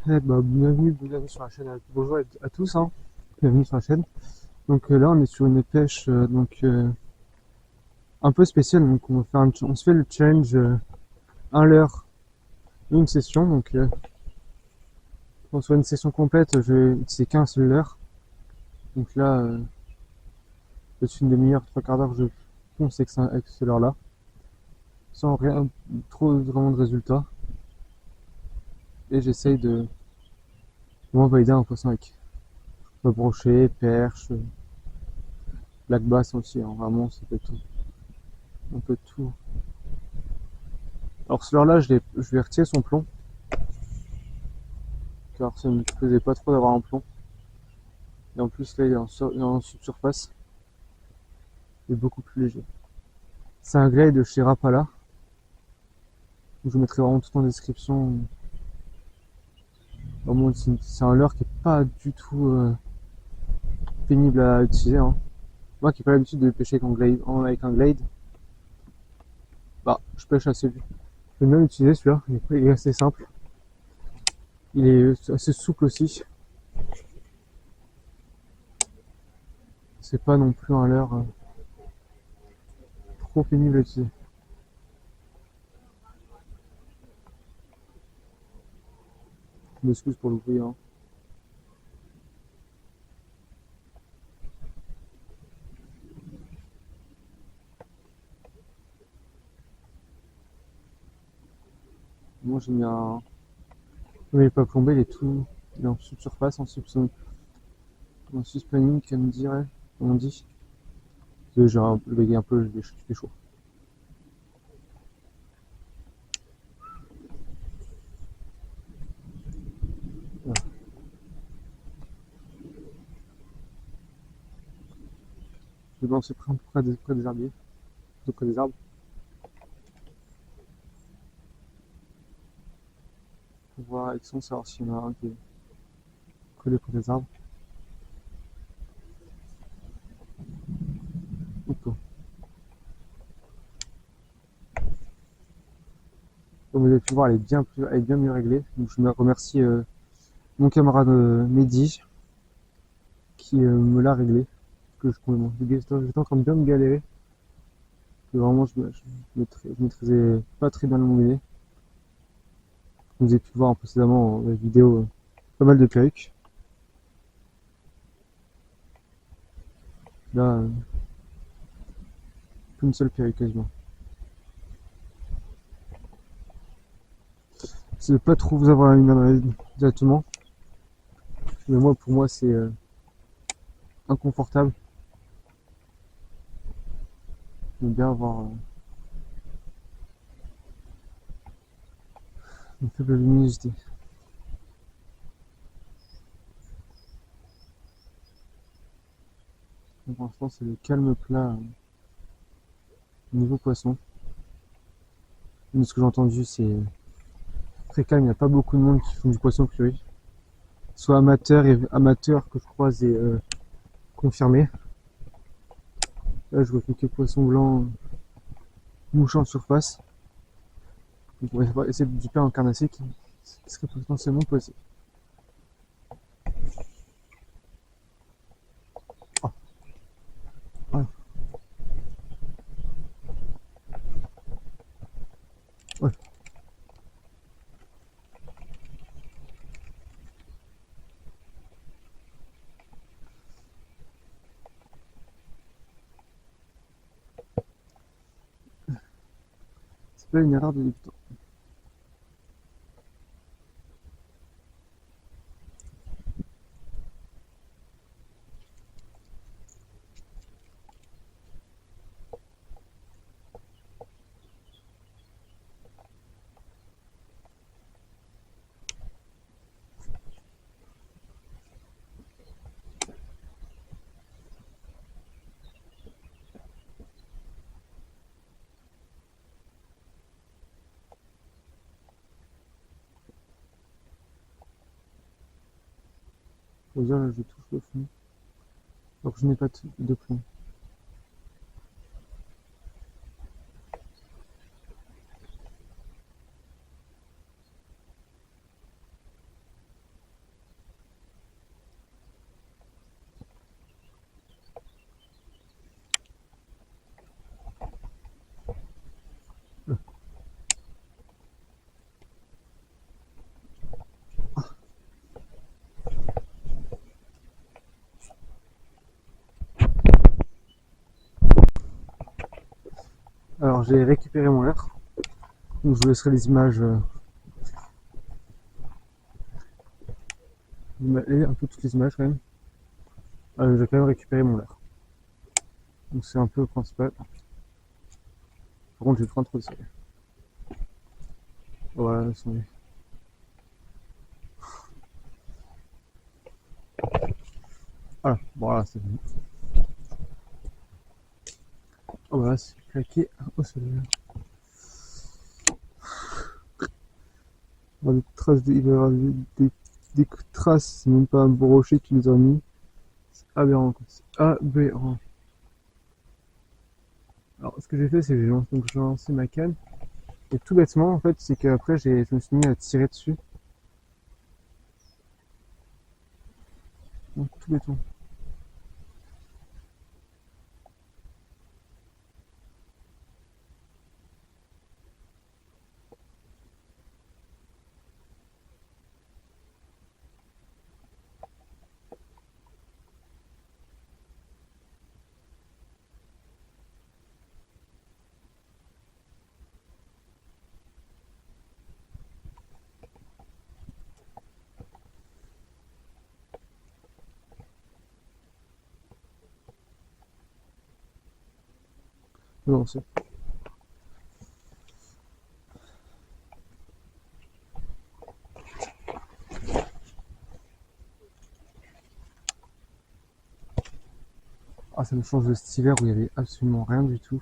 Bienvenue sur la chaîne. Bonjour à tous, hein. Bienvenue sur la chaîne. Donc là, on est sur une pêche un peu spéciale. Donc on se fait le challenge un leurre, une session. Pour soit une session complète, je vais utiliser qu'un seul leurre. Donc là, au-dessus d'une demi-heure, trois quarts d'heure, je ponce avec ce leurre-là, sans rien trop vraiment de résultats. Et j'essaye de vraiment valider un poisson avec brochet, perche, black bass aussi, hein. Vraiment, ça peut être tout. Un peu de tout. Alors ce leurre-là, je vais retirer son plomb, car ça ne me plaisait pas trop d'avoir un plomb. Et en plus là, il est en subsurface, il est beaucoup plus léger. C'est un glade de chez Rapala. Je vous mettrai vraiment tout en description. Vraiment, c'est un leurre qui est pas du tout pénible à utiliser, hein. Moi qui n'ai pas l'habitude de pêcher avec un glade, bah je pêche assez vite. Je peux même l'utiliser celui-là, il est assez simple. Il est assez souple aussi. C'est pas non plus un leurre trop pénible à utiliser. Je m'excuse pour le bruit, hein. Moi j'ai mis un. Mais il est pas plombé, il est en subsurface, en susplanning, comme dirait, comme on dit. J'ai le béguet un peu, il fait chaud. Voilà. Je vais lancer près des herbiers, près des arbres, pour voir avec son, savoir s'il y en a un qui est collé près des arbres. Hop. Comme vous avez pu voir, elle est bien mieux réglée. Donc je me remercie mon camarade Mehdi qui me l'a réglé. Que j'étais en train de bien me galérer. Que vraiment je maîtrisais pas très bien le moulinet. Vous avez pu voir précédemment dans la vidéo pas mal de perruques. Là, qu'une seule perruque quasiment. Je ne vais pas trop vous avoir une analyse directement, mais pour moi, c'est inconfortable. J'aime bien avoir une faible luminosité. Donc, pour l'instant, c'est le calme plat niveau poisson. De ce que j'ai entendu, c'est très calme. Il n'y a pas beaucoup de monde qui font du poisson curry. Soit amateurs que je croise et confirmés. Là, je vois quelques poissons blancs mouchant en surface. Donc, on va essayer de duper un carnassier qui serait potentiellement possible. Ah, ouais, ouais. C'est pas une erreur de débutant. Faut dire, là, je touche le fond. Alors que je n'ai pas de plomb. j'ai récupéré mon leurre. Donc je vous laisserai les images, un peu toutes les images quand même. J'ai quand même récupéré mon leurre. Donc c'est un peu le principal. Par contre j'ai trop de soleil. Voilà, voilà, bon, voilà, c'est bon. Oh voilà, c'est claqué au soleil. Il y aura des traces il va y avoir des traces, c'est même pas un beau rocher qui les a mis. C'est aberrant, quoi. C'est aberrant. Alors ce que j'ai fait, c'est que j'ai lancé ma canne. Et tout bêtement, en fait, c'est qu'après, je me suis mis à tirer dessus. Donc, tout bêtement. Non, c'est. Ah, ça me change de cet hiver où il y avait absolument rien du tout.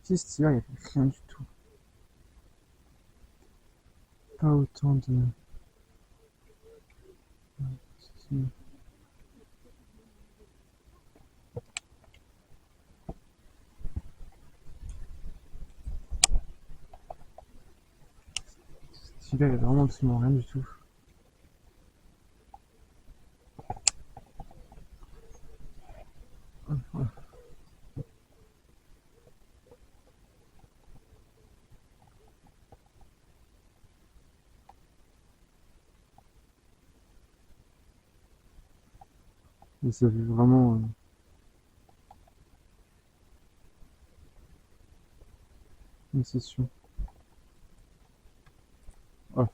Si, cet hiver, il y avait rien du tout. Pas autant de. Cet hiver, il y avait vraiment absolument rien du tout. Mais ça fait vraiment une session. Ah,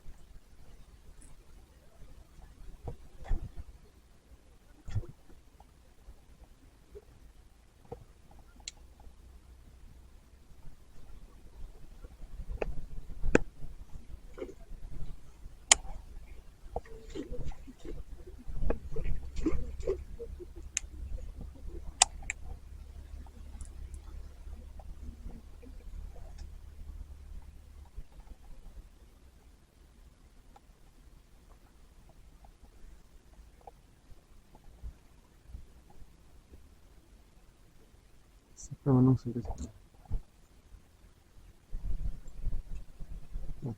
c'est pas maintenant que ça fait ça. Bon,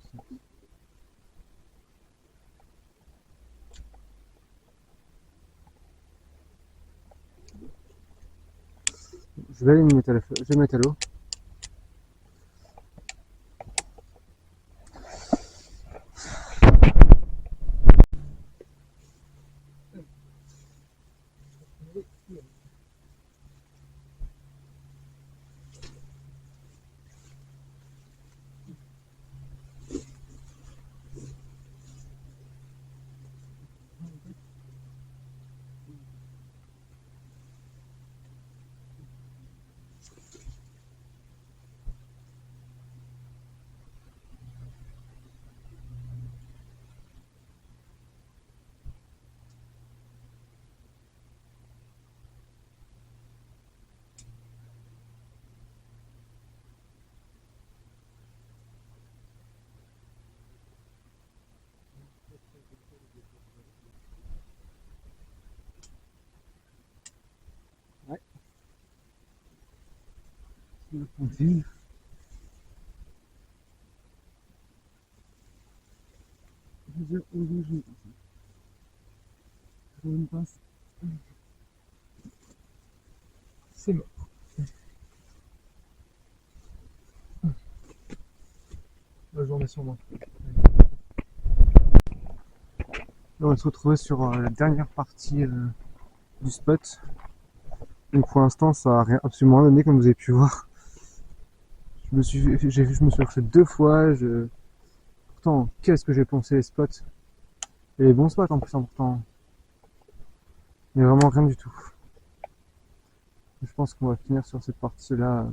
je vais aller me mettre à je vais me mettre à l'eau. Ouais. On continue. Je me passe. C'est bon. La journée sur moi. Là, on va se retrouver sur la dernière partie du spot. Donc pour l'instant, ça a rien, absolument rien donné comme vous avez pu voir. Je me suis accroché 2 fois. Pourtant, qu'est-ce que j'ai poncé les spots. Et les bons spots en plus, hein, pourtant. Mais vraiment rien du tout. Je pense qu'on va finir sur cette partie-là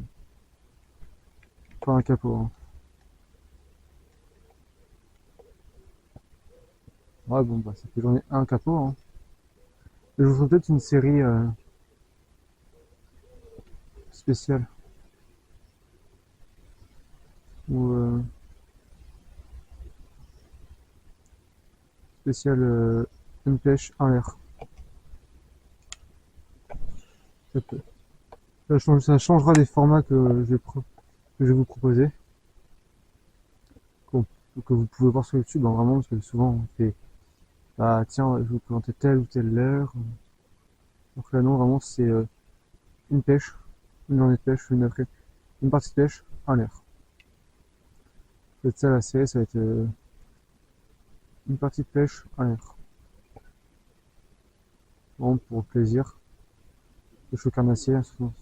par un capot, hein. Ouais, bon, bah, ça fait j'en ai un capot, hein. Et je vous ferai peut-être une série spéciale ou spéciale une pêche en l'air. Ça peut- ça changera des formats que je vais vous proposer, qu'on- que vous pouvez voir sur YouTube, hein, vraiment, parce que souvent on fait, bah tiens, je vais vous présenter telle ou telle heure. Donc là, non, vraiment, c'est une pêche, une journée de pêche, une partie de pêche en l'air. Ça va être ça la série, ça va être une partie de pêche en l'air. Vraiment pour le plaisir. Le choc carnassier, hein, souvent.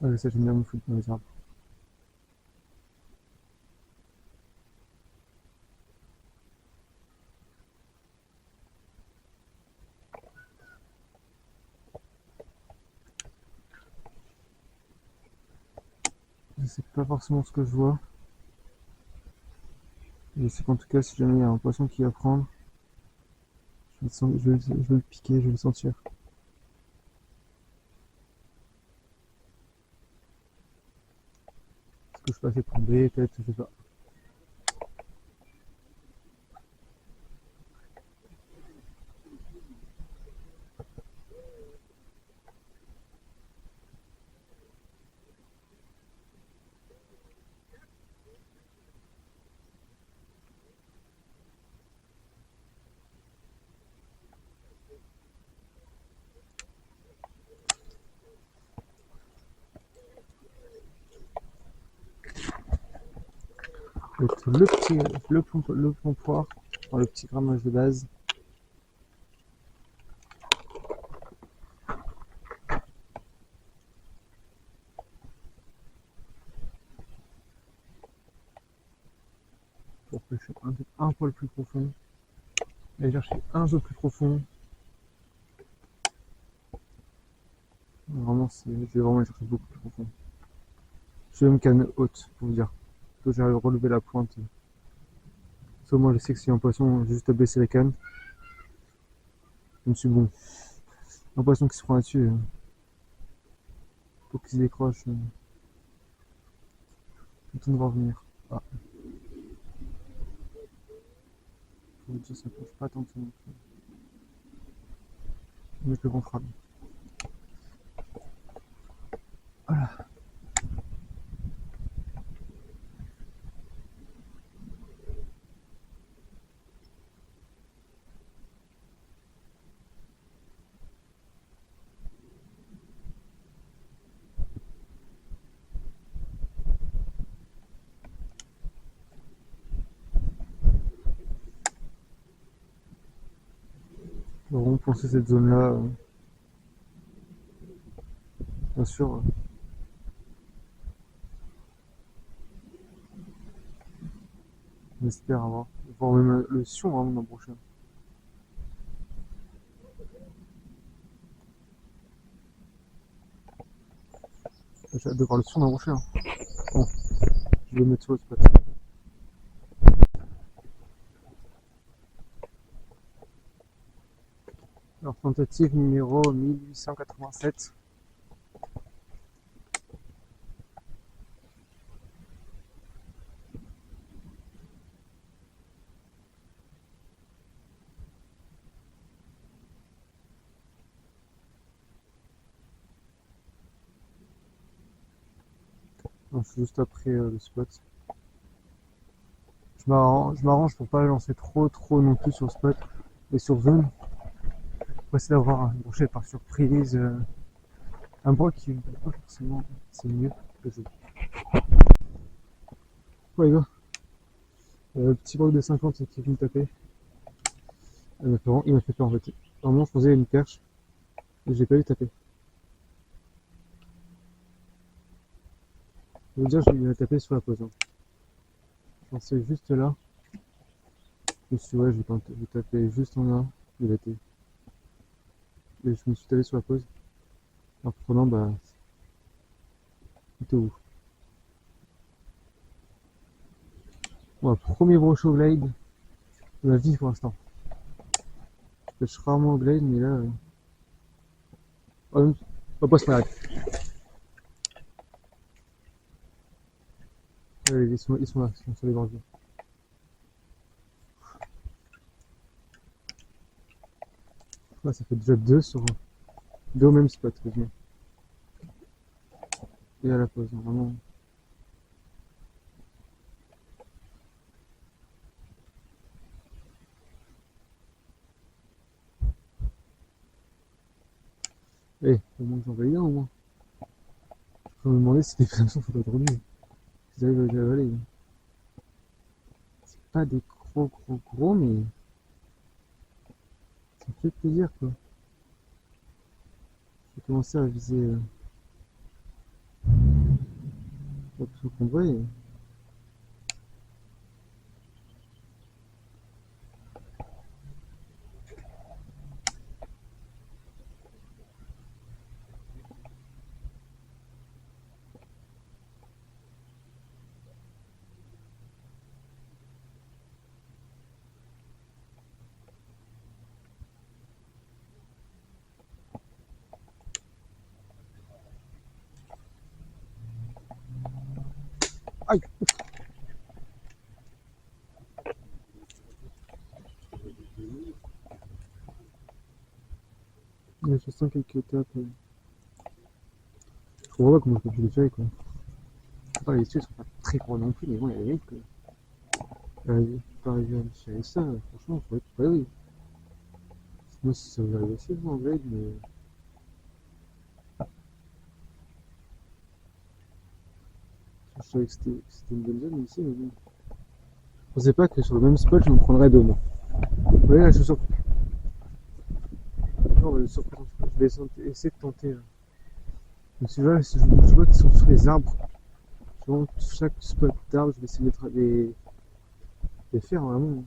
Ouais, ça, j'aime bien me foutre dans les arbres. C'est pas forcément ce que je vois. Je sais qu'en tout cas, si jamais il y a un poisson qui va prendre, je vais le piquer, je vais le sentir. Est-ce que je peux passer tomber, peut-être, je sais pas. Donc, le plomboir, le petit grammage de base. Pour pêcher un poil plus profond. Aller chercher un peu plus profond. Vraiment, je vais vraiment aller chercher beaucoup plus profond. Je vais une canne haute, pour vous dire. Que j'arrive à relever la pointe. Soit moi, je sais que si un poisson, j'ai juste à baisser la canne. Je me suis bon. Un poisson qui se prend là-dessus, faut qu'il se décroche. Tout va revenir. Ah, faut vous dire, ça penche pas tant que ça non plus. Je vais mettre le ventre à l'eau. Voilà. Faut vraiment penser cette zone-là. Bien sûr, on espère voir même le sion vraiment l'an prochain. J'ai hâte de voir le sion l'an prochain. Bon, je vais le mettre sur le spot. Alors, tentative numéro 1887. Donc, c'est juste après le spot. Je m'arrange pour pas lancer trop non plus sur spot et sur zone. Pour essayer d'avoir un brochet par surprise. Un broc qui pas forcément c'est mieux que je. Ouais, gars. Petit broc de 50 qui vient me taper. Il m'a fait peur en fait. Normalement, je posais une perche et j'ai pas eu taper. Je veux dire, il m'a tapé sur la pose. Hein. Je pensais juste là. Je me suis dit, ouais, je vais taper juste en là. Il a été. Et je me suis tapé sur la pose. En prenant, bah, plutôt où. Bon, premier brochet au glide de la vie pour l'instant. Je pêche rarement au glide, mais là. Oh, on pas se m'arrête. Ils sont là, ils sont sur les branches. Là, ça fait déjà deux au même spot, quasiment. Et à la pause, hein, vraiment. Eh, au moins j'en valide un au moins. Je me demander si les poissons sont aujourd'hui. Ils arrivent à les avaler. C'est pas des gros, mais ça fait plaisir quoi. J'ai commencé à viser le plus qu'on voit. Aïe! Je sens quelques tapes. Je comprends pas comment je peux les faire quoi. Après, les tuyaux sont pas très gros non plus, mais bon, il y a des limites quoi. Pas arriver à tirer ça, franchement, faut être prêt, oui. Moi, si ça vous arrive aussi, vous en blade, mais. Je savais que c'était une bonne zone ici, mais bon. Je pensais pas que sur le même spot, je me prendrais deux, moi. Vous voyez, là, je suis surpris. Non, mais je vais essayer de tenter. Là. Donc, si je vois qu'ils sont sur les arbres, sur chaque spot d'arbre, je vais essayer de les faire vraiment.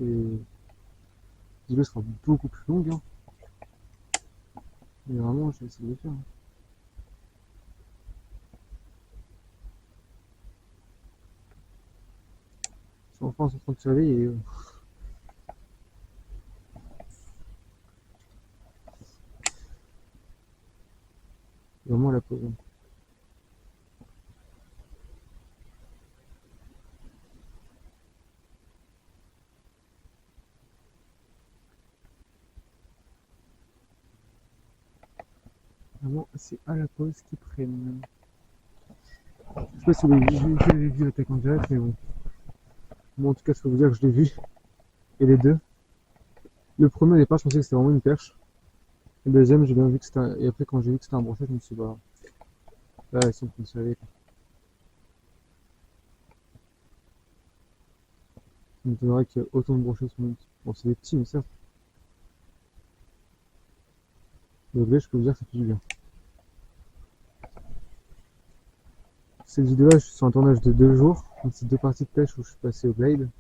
Les vidéos sera beaucoup plus longue, hein. Mais vraiment, je vais essayer de les faire. Hein. Ils sont en train de se réveiller. Et, vraiment à la pause. Hein. Vraiment, c'est à la pause qu'ils prennent. Je sais pas si vous avez vu l'attaque en direct, mais bon. Moi, en tout cas, je peux vous dire que je l'ai vu. Et les deux. Le premier au départ, je pensais que c'était vraiment une perche. Le deuxième, j'ai bien vu que c'était un. Et après, quand j'ai vu que c'était un brochet, je me suis dit, bah, là, ils sont en train de se réveiller. Ça m'étonnerait qu'il y ait autant de brochets sur le même. Bon, c'est des petits, mais certes. Le blé, je peux vous dire que ça fait du bien. Cette vidéo-là, je suis sur un tournage de 2 jours. Donc, c'est 2 parties de pêche où je suis passé au blade.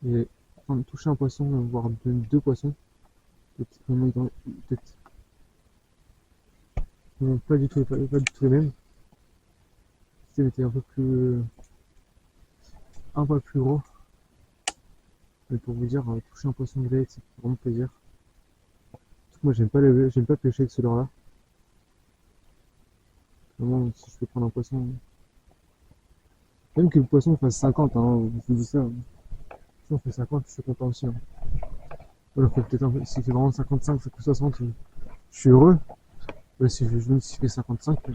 Et enfin, toucher un poisson, voire deux poissons. Peut-être pas du tout, pas du tout les mêmes. Le système était un peu plus gros. Mais pour vous dire, toucher un poisson de blade, c'est vraiment plaisir. Moi, j'aime pas pêcher avec ce leurre-là. Vraiment, si je peux prendre un poisson. Même que le poisson fasse 50, hein, je vous dis ça. Si on fait 50, je suis content aussi. Hein. Alors que peut-être s'il fait vraiment 55, 60, je suis heureux. Même si je fais 55, je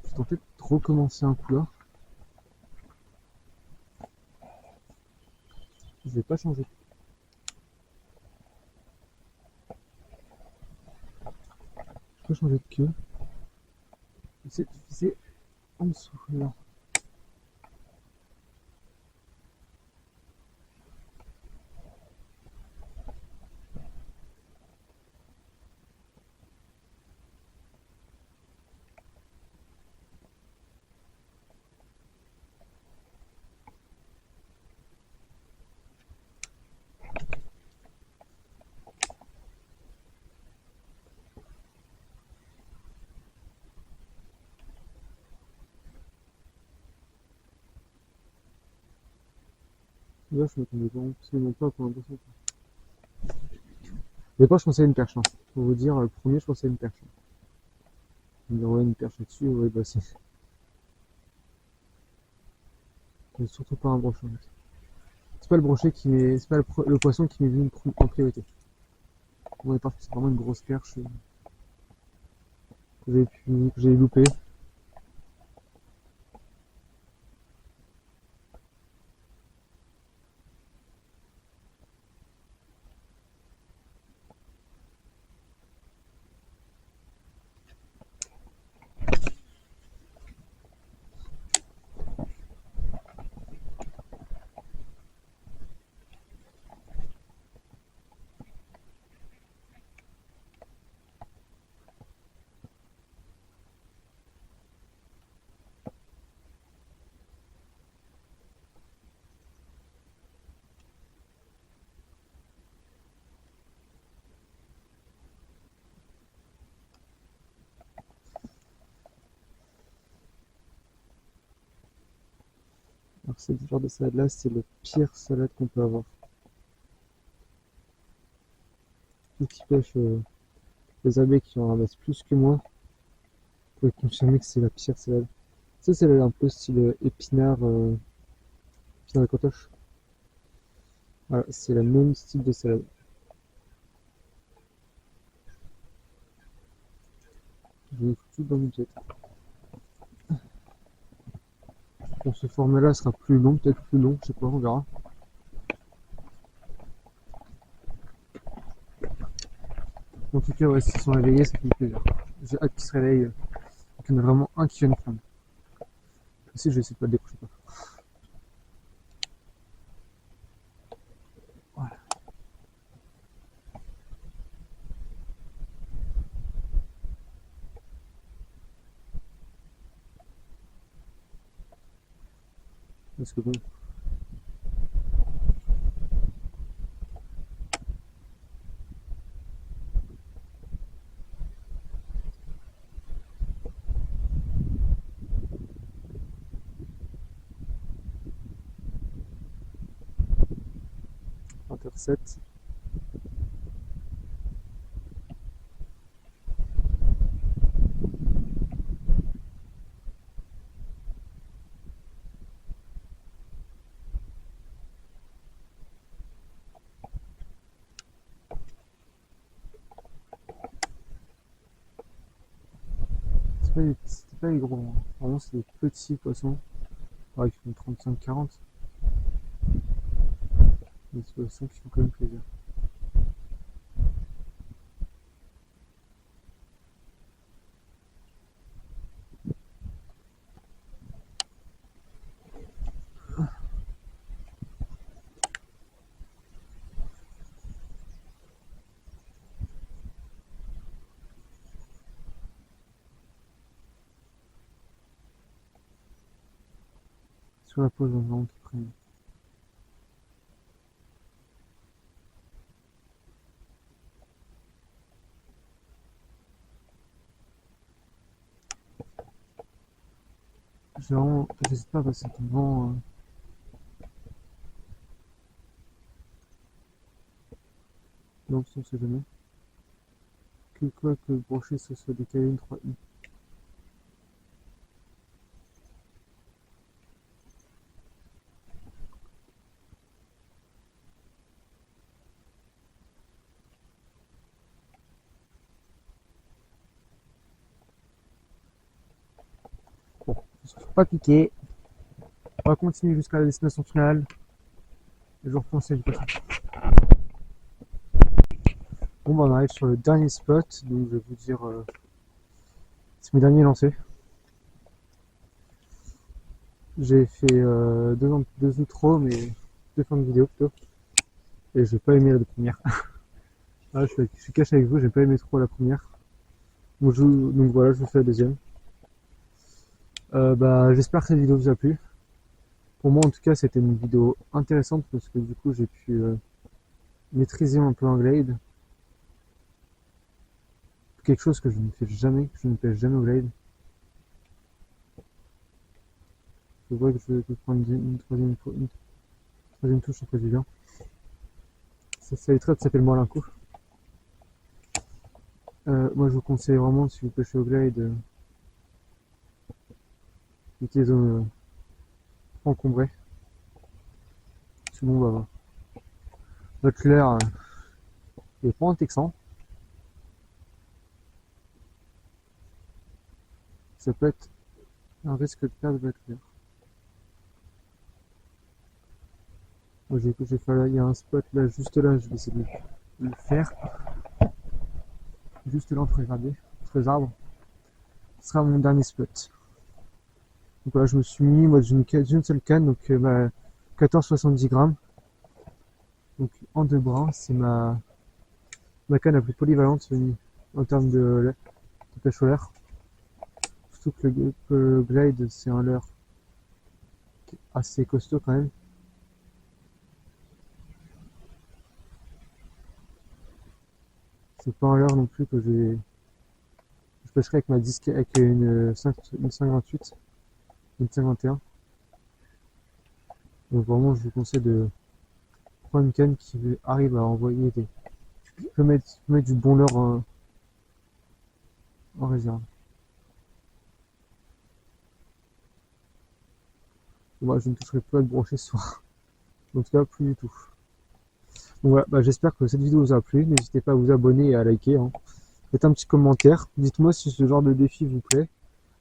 suis tenté de recommencer un coup là. Je vais pas changer. changer de queue. J'essaie de viser en dessous. Là. Là, je m'attendais pas absolument pas pour l'impression. Au départ, je pensais à une perche. Hein. Pour vous dire, le premier, je pensais à une perche. Je me disais, ouais, une perche là-dessus, ouais, bah c'est. Mais surtout pas un brochet. En fait. C'est pas le brochet qui m'est. C'est pas le poisson qui m'est venu en priorité. Au départ, c'est vraiment une grosse perche que j'ai loupé. Alors, ce genre de salade-là, c'est le pire salade qu'on peut avoir. Ceux qui pêchent les abeilles qui en ramassent plus que moi, vous pouvez confirmer que c'est la pire salade. Ça, c'est un peu style épinard de cotoche. Voilà, c'est le même style de salade. Je vais tout dans le budget. Bon, ce format-là sera plus long, peut-être plus long, je sais pas, on verra. En tout cas, ouais, s'ils sont réveillés, ça fait plaisir. J'ai hâte qu'ils se réveillent. Il y en a vraiment un qui vient de prendre. Aussi, je vais essayer de pas le décrocher. Voilà. Parce que bon. Intercept. C'est pas les gros. Hein. Vraiment, c'est des petits poissons. Ouais, qui font 35-40. Des poissons qui font quand même plaisir. Sur la pause, on va vraiment qu'ils prennent. J'hésite pas à passer devant. Non, on sait jamais. Que quoi que le brochet se soit décalé une 3i. Bon, on se fait pas piquer. On va continuer jusqu'à la destination finale. Et je reprends celle du poisson. Bon, bah, on arrive sur le dernier spot. Donc, je vais vous dire C'est mes derniers lancers. J'ai fait deux outros, mais deux fins de vidéo plutôt. Et j'ai pas aimé la première. Ah, je suis caché avec vous, j'ai pas aimé trop la première. Donc voilà, je vous fais la deuxième. Bah, j'espère que cette vidéo vous a plu. Pour moi, en tout cas, c'était une vidéo intéressante parce que du coup, j'ai pu maîtriser un peu un glade. Quelque chose que je ne fais jamais, que je ne pêche jamais au glade. Je vois que je vais prendre une troisième touche après du bien. Ça éviterait de s'appeler moi coup. Moi, je vous conseille vraiment, si vous pêchez au glade, d'éviter les zones encombrées. Sinon, bah, votre leurre est pas en texan. Ça peut être un risque de perdre votre leurre. Moi, j'ai fait là, il y a un spot là, juste là, je vais essayer de le faire. Juste là, entre les arbres. Ce sera mon dernier spot. Donc voilà, je me suis mis moi d'une seule canne, donc ma 14,70 grammes. Donc en deux brins, c'est ma canne la plus polyvalente en termes de pêche au leurre. Surtout que le glide, c'est un leurre assez costaud quand même. C'est pas un leurre non plus que je pêcherai avec ma disque avec une 5,28, une 5,21. Donc vraiment, je vous conseille de prendre une canne qui arrive à envoyer des. Je peux mettre du bon leurre en réserve. Moi, je ne toucherai pas de brochet ce soir. En tout cas, plus du tout. Donc voilà, bah, j'espère que cette vidéo vous a plu. N'hésitez pas à vous abonner et à liker, hein. Faites un petit commentaire. Dites-moi si ce genre de défi vous plaît.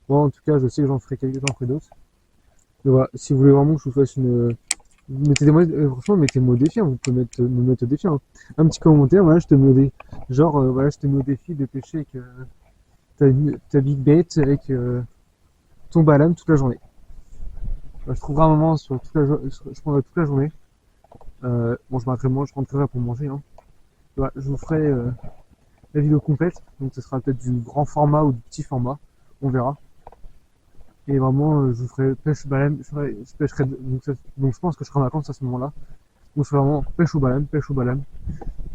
Moi, en tout cas, je sais que j'en ferai d'autres. Donc voilà, si vous voulez vraiment que je vous fasse une. Mettez-moi, franchement, mettez-moi au défi, hein. Vous pouvez me mettre au défi, hein. Un petit commentaire, voilà, je te mets au défi. Genre, voilà, je te mets au défi de pêcher avec ta big bait, avec ton balame toute la journée. Bah, je trouverai un moment sur toute la je prendrai toute la journée. Bon, je rentrerai pour manger, hein. Voilà, je vous ferai la vidéo complète. Donc, ce sera peut-être du grand format ou du petit format. On verra. Et vraiment, je vous ferai pêche balame. Je pêcherai. Donc, je pense que je serai en vacances à ce moment-là. Donc, je ferai vraiment pêche au balame, pêche au balame.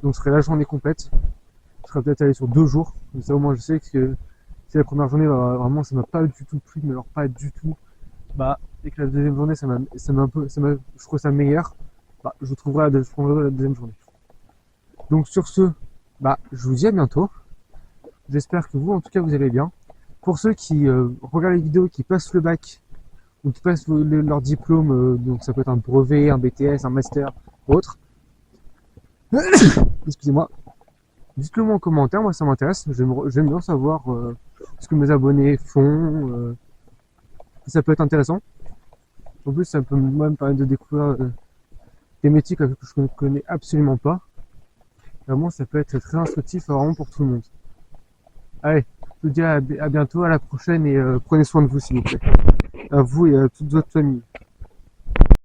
Donc, ce serait la journée complète. Je serais peut-être allé sur 2 jours. Comme ça, au moins, je sais que si la première journée, vraiment, ça m'a pas du tout plu, mais alors pas du tout. Bah, et que la deuxième journée, je trouve ça meilleur. Bah, je prendrai la deuxième journée. Donc sur ce, bah, je vous dis à bientôt. J'espère que vous, en tout cas, vous allez bien. Pour ceux qui regardent les vidéos, qui passent le bac, ou qui passent leur diplôme, donc ça peut être un brevet, un BTS, un master, autre. Excusez-moi. Dites-le moi en commentaire, moi ça m'intéresse. J'aime bien savoir ce que mes abonnés font. Ça peut être intéressant. En plus, ça peut moi me permettre de découvrir des métiers que je ne connais absolument pas. Vraiment, ça peut être très instructif vraiment pour tout le monde. Allez, je vous dis à bientôt, à la prochaine et prenez soin de vous s'il vous plaît. À vous et à toute votre famille.